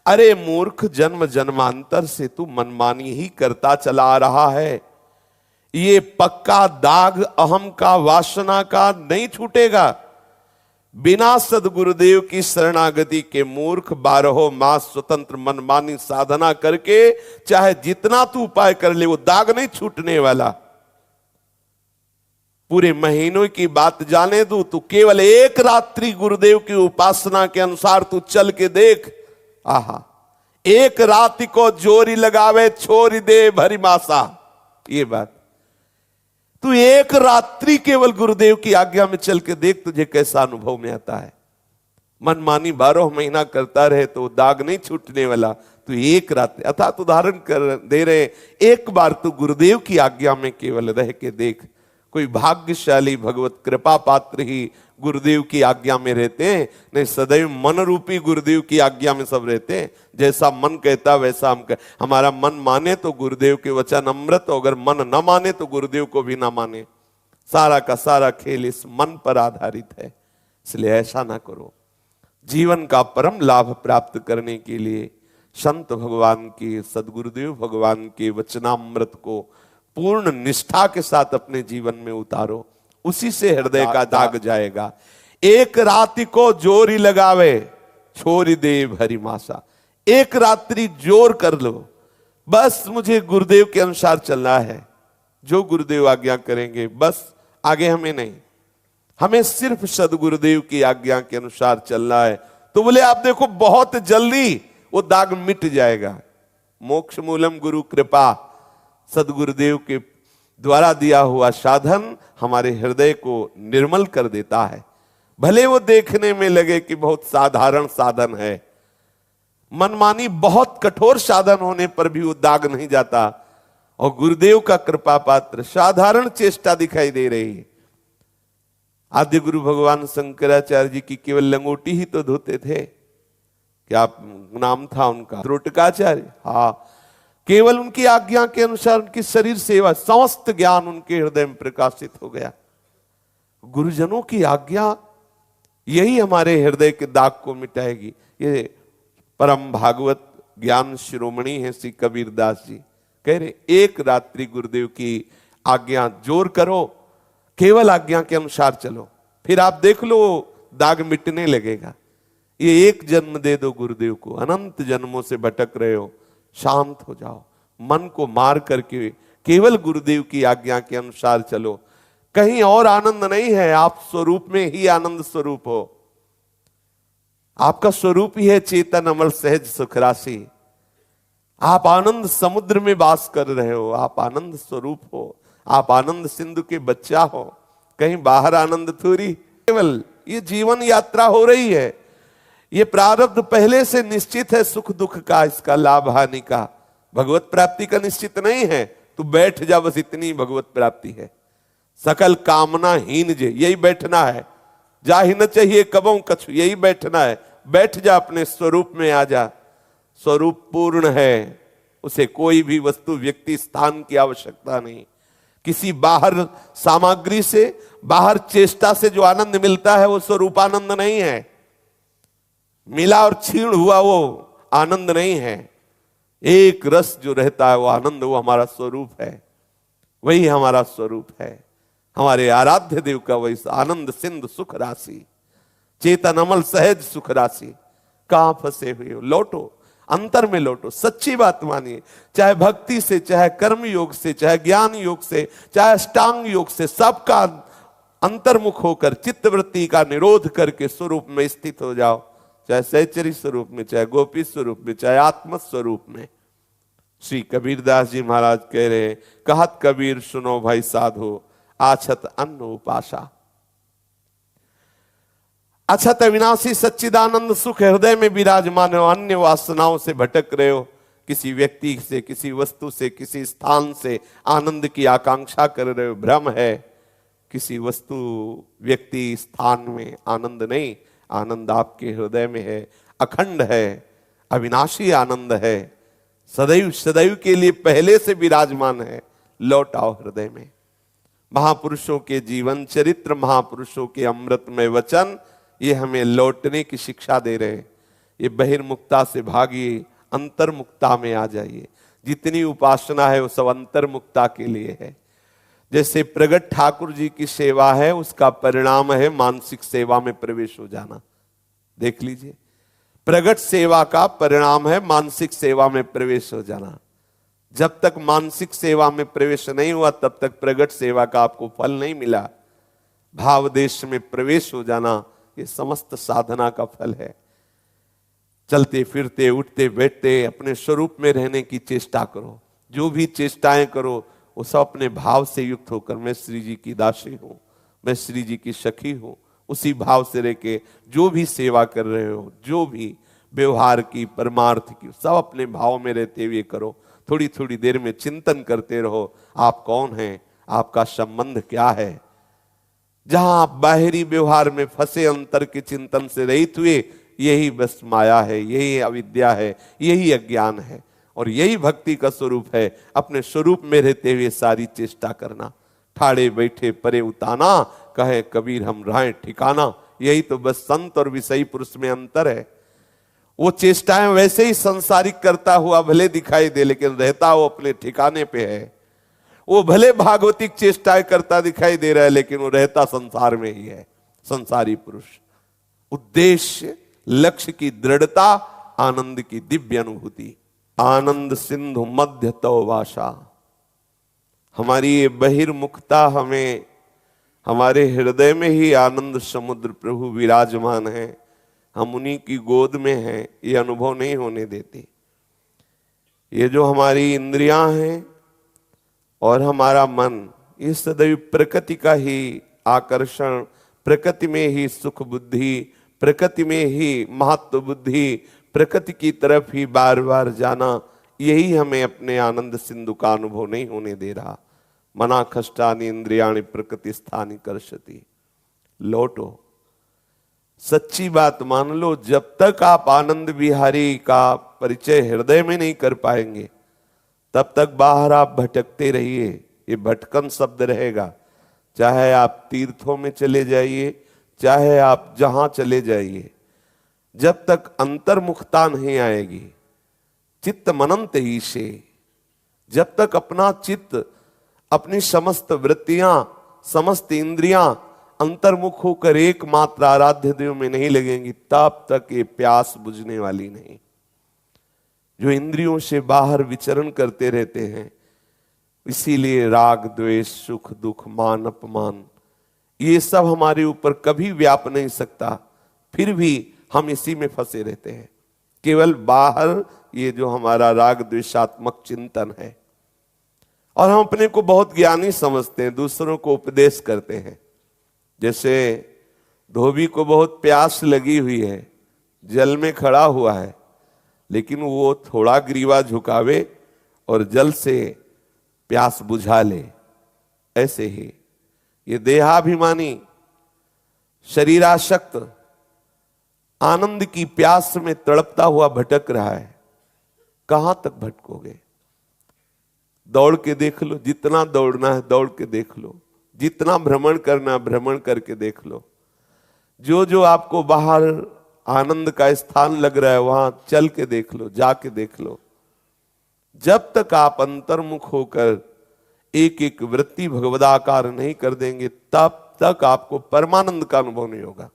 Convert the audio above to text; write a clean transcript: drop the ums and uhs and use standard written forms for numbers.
अरे मूर्ख, जन्म जन्मांतर से तू मनमानी ही करता चला आ रहा है। ये पक्का दाग अहम का, वासना का नहीं छूटेगा। बिना सदगुरुदेव की शरणागति के मूर्ख 12 मास स्वतंत्र मनमानी साधना करके चाहे जितना तू उपाय कर ले, वो दाग नहीं छूटने वाला। पूरे महीनों की बात जाने दू, तू केवल एक रात्रि गुरुदेव की उपासना के अनुसार तू चल के देख। आहा, एक रात्रि को जोरी लगावे छोरी दे भरी मासा। ये बात तू एक रात्रि केवल गुरुदेव की आज्ञा में चल के देख, तुझे कैसा अनुभव में आता है। मनमानी 12 महीना करता रहे तो दाग नहीं छूटने वाला। तू एक रात्रि, अर्थात उदाहरण कर दे रहे, एक बार तू गुरुदेव की आज्ञा में केवल रह के देख। कोई भाग्यशाली भगवत कृपा पात्र ही गुरुदेव की आज्ञा में रहते हैं, नहीं सदैव मन रूपी गुरुदेव की आज्ञा में सब रहते हैं। जैसा मन कहता वैसा हम हमारा मन माने तो गुरुदेव के वचन अमृत, अगर मन न माने तो गुरुदेव को भी ना माने। सारा का सारा खेल इस मन पर आधारित है, इसलिए ऐसा ना करो। जीवन का परम लाभ प्राप्त करने के लिए संत भगवान की, सदगुरुदेव भगवान के वचनामृत को पूर्ण निष्ठा के साथ अपने जीवन में उतारो, उसी से हृदय का दाग जाएगा। एक रात्रि को जोरी लगावे छोरी दे भरी मासा। एक रात्रि जोर कर लो, बस मुझे गुरुदेव के अनुसार चलना है, जो गुरुदेव आज्ञा करेंगे बस, आगे हमें नहीं, हमें सिर्फ सदगुरुदेव की आज्ञा के अनुसार चलना है। तो बोले आप देखो बहुत जल्दी वो दाग मिट जाएगा। मोक्ष मूलम गुरु कृपा, सदगुरुदेव के द्वारा दिया हुआ साधन हमारे हृदय को निर्मल कर देता है। भले वो देखने में लगे कि बहुत साधारण साधन है, मनमानी बहुत कठोर साधन होने पर भी वो दाग नहीं जाता, और गुरुदेव का कृपा पात्र साधारण चेष्टा दिखाई दे रही है। आद्य गुरु भगवान शंकराचार्य जी की केवल लंगोटी ही तो धोते थे। क्या नाम था उनका? त्रोटकाचार्य। हाँ, केवल उनकी आज्ञा के अनुसार उनकी शरीर सेवा, समस्त ज्ञान उनके हृदय में प्रकाशित हो गया। गुरुजनों की आज्ञा यही हमारे हृदय के दाग को मिटाएगी। ये परम भागवत ज्ञान शिरोमणि है श्री कबीरदास जी, कह रहे एक रात्रि गुरुदेव की आज्ञा जोर करो, केवल आज्ञा के अनुसार चलो, फिर आप देख लो दाग मिटने लगेगा। ये एक जन्म दे दो गुरुदेव को, अनंत जन्मों से भटक रहे हो, शांत हो जाओ, मन को मार करके केवल गुरुदेव की आज्ञा के अनुसार चलो। कहीं और आनंद नहीं है, आप स्वरूप में ही आनंद स्वरूप हो। आपका स्वरूप ही है चेतन अमल सहज सुख राशि। आप आनंद समुद्र में वास कर रहे हो, आप आनंद स्वरूप हो, आप आनंद सिंधु के बच्चा हो। कहीं बाहर आनंद थोड़ी, केवल ये जीवन यात्रा हो रही है। ये प्रारब्ध पहले से निश्चित है, सुख दुख का, इसका लाभ हानि का। भगवत प्राप्ति का निश्चित नहीं है। तू बैठ जा, बस इतनी भगवत प्राप्ति है। सकल कामना हीन जे, यही बैठना है। जा ही न चाहिए कबों कछु, यही बैठना है। बैठ जा, अपने स्वरूप में आ जा। स्वरूप पूर्ण है, उसे कोई भी वस्तु व्यक्ति स्थान की आवश्यकता नहीं। किसी बाहर सामग्री से, बाहर चेष्टा से जो आनंद मिलता है वो स्वरूपानंद नहीं है। मिला और छीण हुआ वो आनंद नहीं है। एक रस जो रहता है वो आनंद, वो हमारा स्वरूप है, वही हमारा स्वरूप है। हमारे आराध्य देव का वही आनंद सिंधु सुख राशि, चेतन अमल सहज सुख राशि। कहां फंसे हुए हो? लौटो, अंतर में लौटो, सच्ची बात मानिए। चाहे भक्ति से, चाहे कर्म योग से, चाहे ज्ञान योग से, चाहे अष्टांग योग से, सबका अंतर्मुख होकर चित्तवृत्ति का निरोध करके स्वरूप में स्थित हो जाओ। चाहे सहचरी स्वरूप में, चाहे गोपी स्वरूप में, चाहे आत्म स्वरूप में। श्री कबीरदास जी महाराज कह रहे हैं, कहत कबीर सुनो भाई साधो, आछत अन्न उपासा। अछत अविनाशी सच्चिदानंद सुख हृदय में विराजमान हो। अन्य वासनाओं से भटक रहे हो, किसी व्यक्ति से, किसी वस्तु से, किसी स्थान से आनंद की आकांक्षा कर रहे हो, भ्रम है। किसी वस्तु, व्यक्ति, स्थान में आनंद नहीं, आनंद आपके हृदय में है, अखंड है, अविनाशी आनंद है, सदैव सदैव के लिए पहले से विराजमान है। लौट आओ हृदय में। महापुरुषों के जीवन चरित्र, महापुरुषों के अमृतमय वचन, ये हमें लौटने की शिक्षा दे रहे हैं। ये बहिर्मुक्ता से भागिए, अंतर्मुक्ता में आ जाइए। जितनी उपासना है वो सब अंतर्मुक्ता के लिए है। जैसे प्रगट ठाकुर जी की सेवा है, उसका परिणाम है मानसिक सेवा में प्रवेश हो जाना। देख लीजिए, प्रगट सेवा का परिणाम है मानसिक सेवा में प्रवेश हो जाना। जब तक मानसिक सेवा में प्रवेश नहीं हुआ तब तक प्रगट सेवा का आपको फल नहीं मिला। भाव देश में प्रवेश हो जाना ये समस्त साधना का फल है। चलते फिरते उठते बैठते अपने स्वरूप में रहने की चेष्टा करो। जो भी चेष्टाएं करो वो सब अपने भाव से युक्त होकर, मैं श्री जी की दासी हूं, मैं श्री जी की सखी हूं, उसी भाव से रह के जो भी सेवा कर रहे हो, जो भी व्यवहार की परमार्थ की, सब अपने भाव में रहते हुए करो। थोड़ी थोड़ी देर में चिंतन करते रहो, आप कौन हैं, आपका संबंध क्या है। जहां आप बाहरी व्यवहार में फंसे, अंतर के चिंतन से रहित हुए, यही बस माया है, यही अविद्या है, यही अज्ञान है, और यही भक्ति का स्वरूप है। अपने स्वरूप में रहते हुए सारी चेष्टा करना। ठाड़े बैठे परे उताना, कहे कबीर हम राहें ठिकाना। यही तो बस संत और विषयी पुरुष में अंतर है। वो चेष्टाएं वैसे ही संसारिक करता हुआ भले दिखाई दे, लेकिन रहता वो अपने ठिकाने पे है। वो भले भागवतिक चेष्टाएं करता दिखाई दे रहा है, लेकिन वो रहता संसार में ही है, संसारी पुरुष। उद्देश्य, लक्ष्य की दृढ़ता, आनंद की दिव्य अनुभूति। आनंद सिंधु मध्य तव वासा। हमारी ये बहिर्मुखता हमें, हमारे हृदय में ही आनंद समुद्र प्रभु विराजमान है, हम उन्हीं की गोद में हैं, ये अनुभव नहीं होने देते। ये जो हमारी इंद्रियां हैं और हमारा मन, ये सदैव प्रकृति का ही आकर्षण, प्रकृति में ही सुख बुद्धि, प्रकृति में ही महत्व बुद्धि, प्रकृति की तरफ ही बार बार जाना, यही हमें अपने आनंद सिंधु का अनुभव नहीं होने दे रहा। मना खष्टानि इंद्रियाणि प्रकृति स्थानि कर्षति। लौटो, सच्ची बात मान लो। जब तक आप आनंद विहारी का परिचय हृदय में नहीं कर पाएंगे, तब तक बाहर आप भटकते रहिए। ये भटकन शब्द रहेगा। चाहे आप तीर्थों में चले जाइए, चाहे आप जहां चले जाइए, जब तक अंतर्मुखता नहीं आएगी, चित्त मनंत ईशे, जब तक अपना चित्त, अपनी समस्त वृत्तियां, समस्त इंद्रियां अंतर्मुख होकर एकमात्र आराध्य देव में नहीं लगेंगी, तब तक ये प्यास बुझने वाली नहीं। जो इंद्रियों से बाहर विचरण करते रहते हैं, इसीलिए राग द्वेष सुख दुख मान अपमान, ये सब हमारे ऊपर कभी व्याप नहीं सकता। फिर भी हम इसी में फंसे रहते हैं। केवल बाहर ये जो हमारा राग द्वेषात्मक चिंतन है, और हम अपने को बहुत ज्ञानी समझते हैं, दूसरों को उपदेश करते हैं। जैसे धोबी को बहुत प्यास लगी हुई है, जल में खड़ा हुआ है, लेकिन वो थोड़ा ग्रीवा झुकावे और जल से प्यास बुझा ले। ऐसे ही ये देहाभिमानी, शरीरासक्त, आनंद की प्यास में तड़पता हुआ भटक रहा है। कहां तक भटकोगे? दौड़ के देख लो, जितना दौड़ना है दौड़ के देख लो, जितना भ्रमण करना है भ्रमण करके देख लो। जो जो आपको बाहर आनंद का स्थान लग रहा है वहां चल के देख लो, जाके देख लो। जब तक आप अंतर्मुख होकर एक एक वृत्ति भगवदाकार नहीं कर देंगे, तब तक आपको परमानंद का अनुभव नहीं होगा।